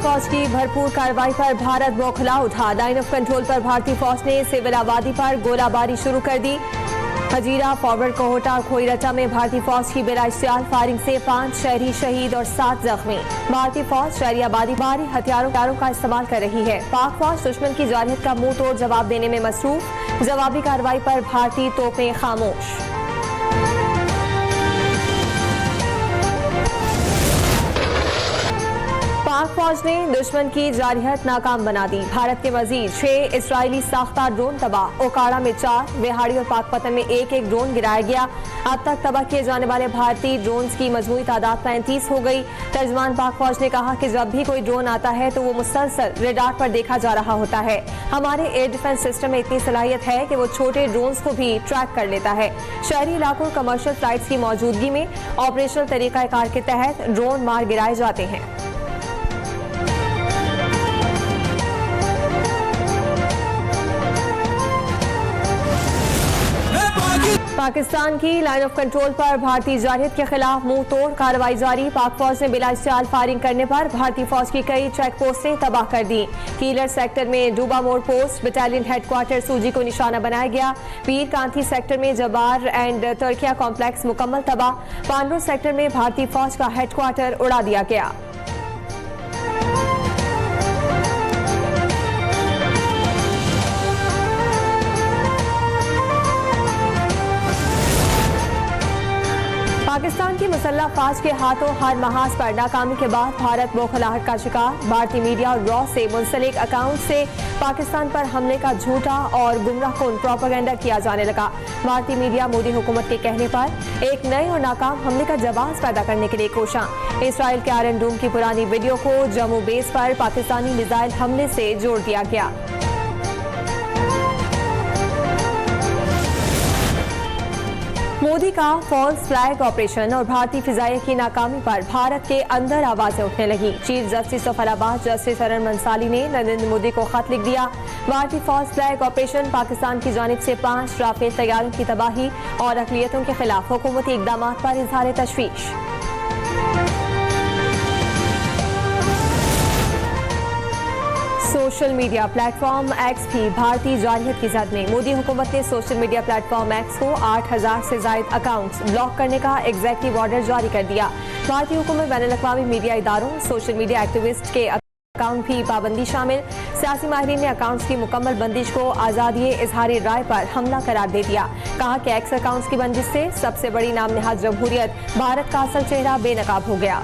फौज की भरपूर कार्रवाई पर भारत बौखला उठा। लाइन ऑफ कंट्रोल पर भारतीय फौज ने सिविल आबादी पर गोलाबारी शुरू कर दी। हजीरा, फॉरवर्ड, कोहोटा और खोईरचा में भारतीय फौज की बिलाइश्तियाल फायरिंग से 5 शहरी शहीद और 7 जख्मी। भारतीय फौज शहरी आबादी भारी हथियारों का इस्तेमाल कर रही है। पाक फौज दुश्मन की जारहियत का मुंह तोड़ जवाब देने में मसरूफ। जवाबी कार्रवाई पर भारतीय तोपें खामोश। पाक फौज ने दुश्मन की जारहियत नाकाम बना दी। भारत के मजीद 6 इजरायली साख्ता ड्रोन तबाह। ओकाड़ा में 4, विहाड़ी और पाकपतन में एक ड्रोन गिराया गया। अब तक तबाह किए जाने वाले भारतीय ड्रोन की मजमूई तादाद 35 हो गई। तर्जमान पाक फौज ने कहा कि जब भी कोई ड्रोन आता है तो वो मुसलसल रेडार पर देखा जा रहा होता है। हमारे एयर डिफेंस सिस्टम में इतनी सलाहियत है कि वो छोटे ड्रोन को भी ट्रैक कर लेता है। शहरी इलाकों और कमर्शियल फ्लाइट्स की मौजूदगी में ऑपरेशनल तरीकाकार के तहत ड्रोन मार गिराए जाते हैं। पाकिस्तान की लाइन ऑफ कंट्रोल पर भारतीय जारहियत के खिलाफ मुंह तोड़ कार्रवाई जारी। पाक फौज ने बिलाइश्तियाल फायरिंग करने पर भारतीय फौज की कई चेक पोस्टें तबाह कर दी। कीलर सेक्टर में डूबा मोड़ पोस्ट बटालियन हेडक्वार्टर सूजी को निशाना बनाया गया। पीर कांथी सेक्टर में जबार एंड तुर्किया कॉम्प्लेक्स मुकम्मल तबाह। पांडो सेक्टर में भारतीय फौज का हेडक्वार्टर उड़ा दिया गया। पाकिस्तान की मुसल्लह फाज के हाथों हर महाज पर नाकामी के बाद भारत बौखलाहट का शिकार। भारतीय मीडिया और रॉ से मुंसलिक अकाउंट से पाकिस्तान पर हमले का झूठा और गुमराहकुन प्रोपेगेंडा किया जाने लगा। भारतीय मीडिया मोदी हुकूमत के कहने पर एक नए और नाकाम हमले का जवाब पैदा करने के लिए कोशां। इसराइल के आयरन डोम की पुरानी वीडियो को जम्मू बेस पर पाकिस्तानी मिसाइल हमले से जोड़ दिया गया। मोदी का फॉल्स फ्लैग ऑपरेशन और भारतीय फिजाइया की नाकामी पर भारत के अंदर आवाजें उठने लगी। Chief justice of Allahabad justice Arun Mansali ने नरेंद्र मोदी को खत लिख दिया। भारतीय फॉल्स फ्लैग ऑपरेशन पाकिस्तान की जानिब से 5 राफेल तैयारों की तबाही और अक़लियतों के खिलाफ हुकूमती इक़दाम पर इज़हार तशवीश। सोशल मीडिया प्लेटफॉर्म एक्स भी भारतीय जारहियत की जद में। मोदी हुकूमत ने सोशल मीडिया प्लेटफॉर्म एक्स को 8000 से जायद अकाउंट्स ब्लॉक करने का एग्जीक्यूटिव ऑर्डर जारी कर दिया। भारतीय हुकूमत बैनुल-अक़वामी मीडिया इदारों, सोशल मीडिया एक्टिविस्ट के अकाउंट भी पाबंदी शामिल। सियासी माहिरीन ने अकाउंट्स की मुकम्मल बंदिश को आज़ादी इजहार राय पर हमला करार दे दिया। कहा कि एक्स अकाउंट्स की बंदिश से सबसे बड़ी नाम नहाद जमहूरियत भारत का असल चेहरा बेनकाब हो गया।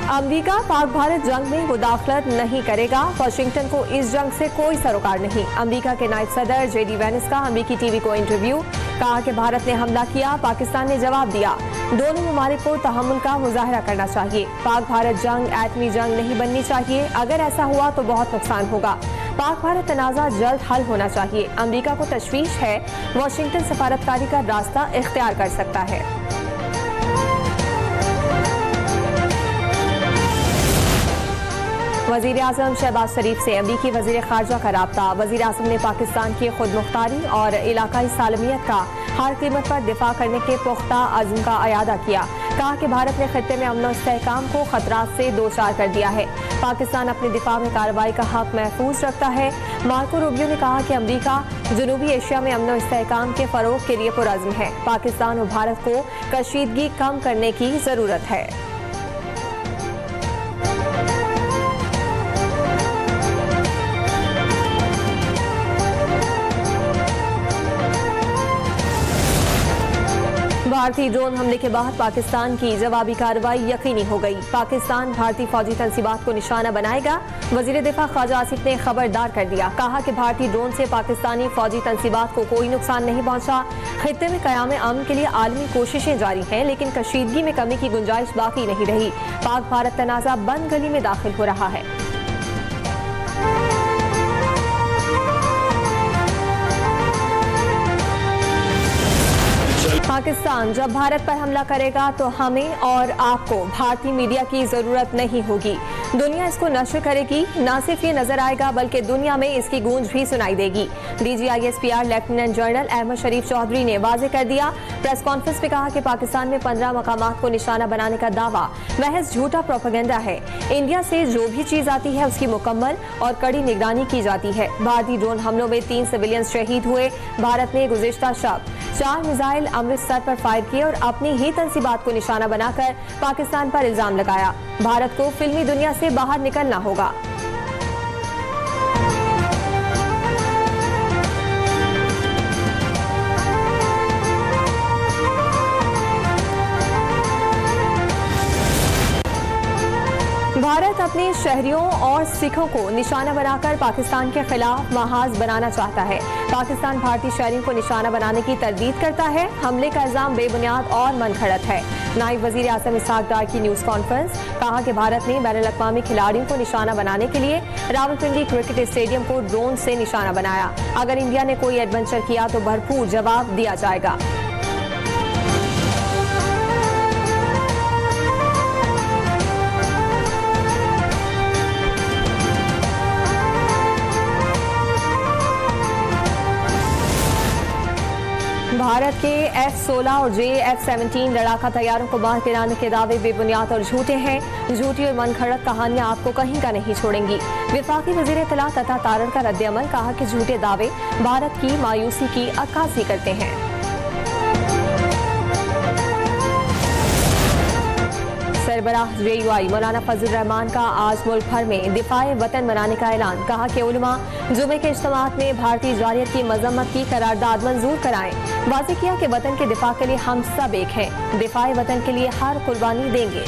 अमेरिका पाक भारत जंग में मुदाखलत नहीं करेगा। वाशिंगटन को इस जंग से कोई सरोकार नहीं। अमेरिका के नायब सदर JD वैंस का अमेरिकी टीवी को इंटरव्यू। कहा कि भारत ने हमला किया, पाकिस्तान ने जवाब दिया। दोनों ममालिक को तहम्मुल का मुजाहरा करना चाहिए। पाक भारत जंग एटमी जंग नहीं बननी चाहिए। अगर ऐसा हुआ तो बहुत नुकसान होगा। पाक भारत तनाज़ा जल्द हल होना चाहिए। अमेरिका को तशवीश है, वाशिंगटन सफारतकारी का रास्ता इख्तियार कर सकता है। वज़ीर आज़म शहबाज शरीफ से अमरीकी वज़ीर ख़ारजा का राब्ता। वज़ीर आज़म ने पाकिस्तान की खुद मुख्तारी और इलाकाई सालमियत का हर कीमत पर दिफा करने के पुख्ता अज़्म का अयादा किया। कहा कि भारत ने खित्ते में अमन और इस्तेहकाम को खतरात से दो चार कर दिया है। पाकिस्तान अपने दिफा में कार्रवाई का हक महफूज रखता है। मार्को रूबियो ने कहा कि अमरीका जनूबी एशिया में अमन और इस्तेहकाम के फ़रोग के लिए पुरअज़्म है। पाकिस्तान और भारत को कशीदगी कम करने की ज़रूरत है। भारतीय ड्रोन हमले के बाद पाकिस्तान की जवाबी कार्रवाई यकीनी हो गई। पाकिस्तान भारतीय फौजी तंसीबात को निशाना बनाएगा। वजीर दिफा ख्वाजा आसिफ ने खबरदार कर दिया। कहा कि भारतीय ड्रोन से पाकिस्तानी फौजी तंसीबात को कोई नुकसान नहीं पहुंचा। खित्ते में क़याम अमन के लिए आलमी कोशिशें जारी हैं, लेकिन कशीदगी में कमी की गुंजाइश बाकी नहीं रही। पाक भारत तनाज़ा बंद गली में दाखिल हो रहा है। पाकिस्तान जब भारत पर हमला करेगा तो हमें और आपको भारतीय मीडिया की जरूरत नहीं होगी। दुनिया इसको नशर करेगी। न सिर्फ ये नजर आएगा बल्कि दुनिया में इसकी गूंज भी सुनाई देगी। DGISPR लेफ्टिनेंट जनरल अहमद शरीफ चौधरी ने वाजे कर दिया। प्रेस कॉन्फ्रेंस में कहा कि पाकिस्तान में 15 मकामात को निशाना बनाने का दावा महज झूठा प्रोपेगेंडा है। इंडिया से जो भी चीज आती है उसकी मुकम्मल और कड़ी निगरानी की जाती है। भारतीय ड्रोन हमलों में 3 सिविलियन शहीद हुए। भारत ने गुज़िश्ता शब 4 मिसाइल अमृतसर पर फायर किए और अपनी ही तंसीबात को निशाना बनाकर पाकिस्तान पर इल्जाम लगाया। भारत को फिल्मी दुनिया से बाहर निकलना होगा। भारत अपने शहरियों और सिखों को निशाना बनाकर पाकिस्तान के खिलाफ महाज बनाना चाहता है। पाकिस्तान भारतीय शहरियों को निशाना बनाने की तरदीद करता है। हमले का इल्जाम बेबुनियाद और मनगढ़ंत है। नायब वजीर आज़म इसहाक डार की न्यूज कॉन्फ्रेंस, कहा कि भारत ने बैनुल-अक़वामी खिलाड़ियों को निशाना बनाने के लिए रावलपिंडी क्रिकेट स्टेडियम को ड्रोन से निशाना बनाया। अगर इंडिया ने कोई एडवेंचर किया तो भरपूर जवाब दिया जाएगा। भारत के F-16 और F-17 लड़ाका तैयारों को मार गिराने के दावे बेबुनियाद और झूठे हैं। झूठी और मनगढ़ंत कहानियां आपको कहीं का नहीं छोड़ेंगी। वफाकी वज़ीर इत्तलात अता तारड़ का रद्द-ए-अमल, कहा कि झूठे दावे भारत की मायूसी की अक्कासी करते हैं। सरबराह JUI मौलाना फजल रहमान का आज मुल्क भर में दिफाए वतन मनाने का ऐलान, कहा कि उलमा जुमे के इज्तिमात में भारतीय जारियत की मजम्मत की करारदाद मंजूर कराएं। वाज़े किया कि वतन के दिफा के लिए हम सब एक हैं। दिफाए वतन के लिए हर कुर्बानी देंगे।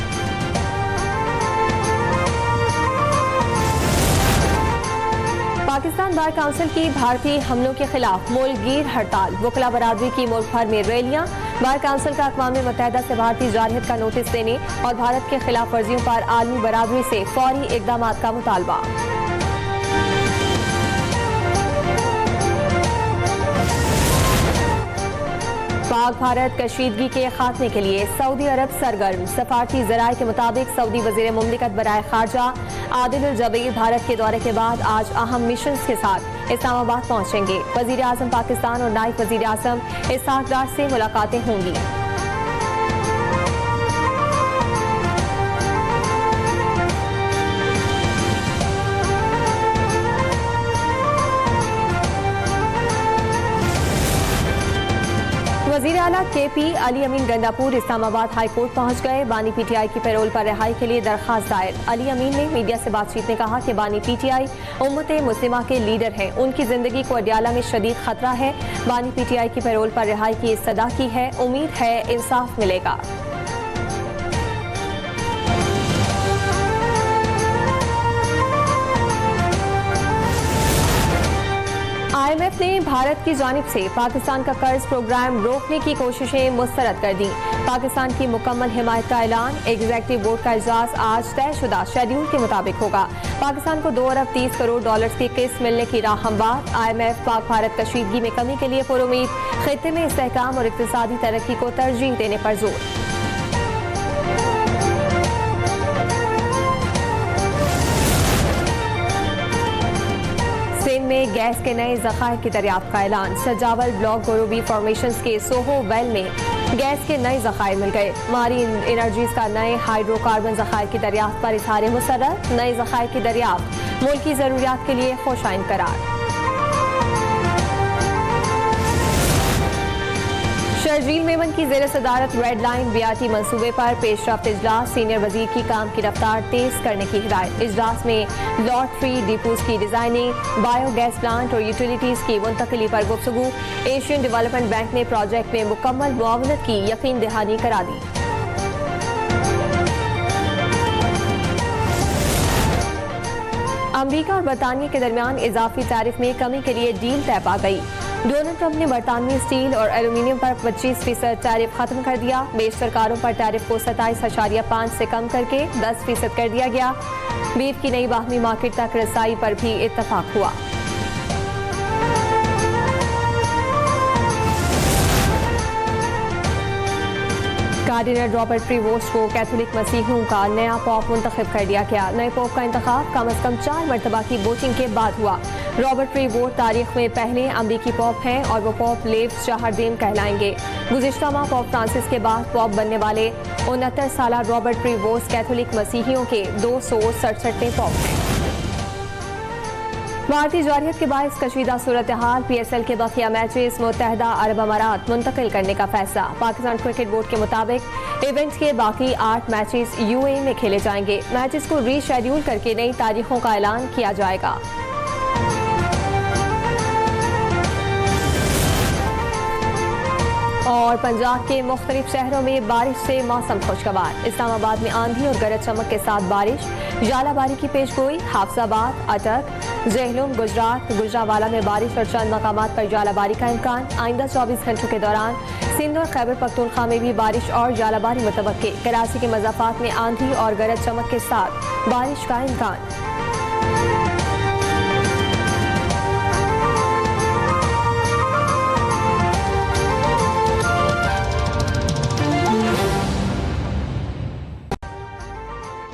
पाकिस्तान बार काउंसिल की भारतीय हमलों के खिलाफ मुल्कगीर हड़ताल, वकला बरादरी की मुल्क भर में रैलियां। बार काउंसिल का अक़वाम मुत्तहिदा से भारतीय जारहियत का नोटिस देने और भारत के खिलाफ वर्जियों पर आलमी बरादरी से फौरी इक़दामात का मुतालबा। पाक भारत कशीदगी के खात्मे के लिए सऊदी अरब सरगर्म। सफारती ज़राए के मुताबिक सऊदी वज़ीर मुमलिकत बराए खारजा आदिल अल जबीर भारत के दौरे के बाद आज अहम मिशन के साथ इस्लामाबाद पहुंचेंगे। वज़ीर आज़म पाकिस्तान और नायब वज़ीर आज़म इसहाक डार से मुलाकातें होंगी। वज़ीर आला KP अली अमीन गंडापुर इस्लामाबाद हाई कोर्ट पहुंच गए। बानी PTI की पैरोल पर रिहाई के लिए दरखास्त दायर। अली अमीन ने मीडिया से बातचीत में कहा कि बानी PTI उम्मत मुस्लिमा के लीडर हैं। उनकी जिंदगी को अडयाला में शदीद खतरा है। बानी PTI की पैरोल पर रिहाई की इस्तदा की है। उम्मीद है इंसाफ मिलेगा। IMF ने भारत की जानिब से पाकिस्तान का कर्ज प्रोग्राम रोकने की कोशिशें मुस्तरद कर दी। पाकिस्तान की मुकम्मल हिमायत का ऐलान। एग्जीक्यूटिव बोर्ड का इजलास आज तयशुदा शेड्यूल के मुताबिक होगा। पाकिस्तान को $2 अरब 30 करोड़ की किस्त मिलने की राह हमवार। IMF पाक भारत कशीदगी में कमी के लिए पुरुमीद। खित्ते में इस्तेहकाम और इक्तिसादी तरक्की को तरजीह देने पर जोर। सिंध में गैस के नए ज़खायर की दरियाफ्त का ऐलान। सजावल ब्लॉक गोरोबी फॉर्मेशंस के सोहो वेल में गैस के नए ज़खायर मिल गए। मारीन एनर्जीज का नए हाइड्रोकार्बन ज़खायर की दरियाफ्त पर इज़हार मुसर्रत। नए ज़खायर की दरियाफ्त मुल्क की ज़रूरियात के लिए खुशाइन करार। शर्जील मेमन की जेर सदारत रेड लाइन BRT मंसूबे पर पेशरफ्त इजलास। सीनियर वजीर की काम की रफ्तार तेज करने की हिदायत। इजलास में लॉट फ्री डिपोज की डिजाइनिंग, बायोगैस प्लांट और यूटिलिटीज की मुंतकिली पर गुफ्तगू। एशियन डेवलपमेंट बैंक ने प्रोजेक्ट में मुकम्मल मुआवनत की यकीन दहानी करा दी। अमरीका और बरतानिया के दरमियान इजाफी टैरिफ में कमी के लिए डील तय पा गई। डोनाल्ड ट्रंप ने बरतानवी स्टील और एल्यूमीनियम पर 25% टैरिफ खत्म कर दिया। बेशतर कारों पर टैरिफ को 27.5 से कम करके 10% कर दिया गया। बीफ की नई बाहमी मार्केट तक रसाई पर भी इत्तफाक हुआ। कार्डिनल रॉबर्ट प्रीवोस्ट को कैथोलिक मसीहियों का नया पॉप मुंतखब कर दिया गया। नए पॉप का इंतखाब कम अज कम 4 मरतबा की वोटिंग के बाद हुआ। रॉबर्ट प्रीवोस्ट तारीख में पहले अमरीकी पॉप हैं और वो पॉप लेव चाहरदेम कहलाएंगे। गुज़िश्ता माह पॉप फ्रांसिस के बाद पॉप बनने वाले 69 साल रॉबर्ट प्रीवोस्ट कैथोलिक मसीहियों के 267वें पॉप हैं। भारतीय जारहियत के बायस कशीदा सूरत हाल, PSL के बकिया मैचेस मुत्तहदा अरब अमारात मुंतकिल करने का फैसला। पाकिस्तान क्रिकेट बोर्ड के मुताबिक इवेंट के बाकी 8 मैचेस UAE में खेले जाएंगे। मैचेस को रीशेड्यूल करके नई तारीखों का ऐलान किया जाएगा। और पंजाब के मुख्तलिफ शहरों में बारिश से मौसम खुशगवार। इस्लामाबाद में आंधी और गरज चमक के साथ बारिश, जालाबारी की पेशगोई। हाफजाबाद, अटक, जहलुम, गुजरात, गुजरावाला में बारिश और चंद मकामात पर जालाबारी का इम्कान। आइंदा 24 घंटों के दौरान सिंध और खैबर पख्तूनख्वा में भी बारिश और जालाबारी मुतवक्के। कराची के मज़ाफात में आंधी और गरज चमक के साथ बारिश का इम्कान।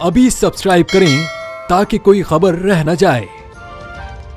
अभी सब्सक्राइब करें ताकि कोई खबर रह न जाए।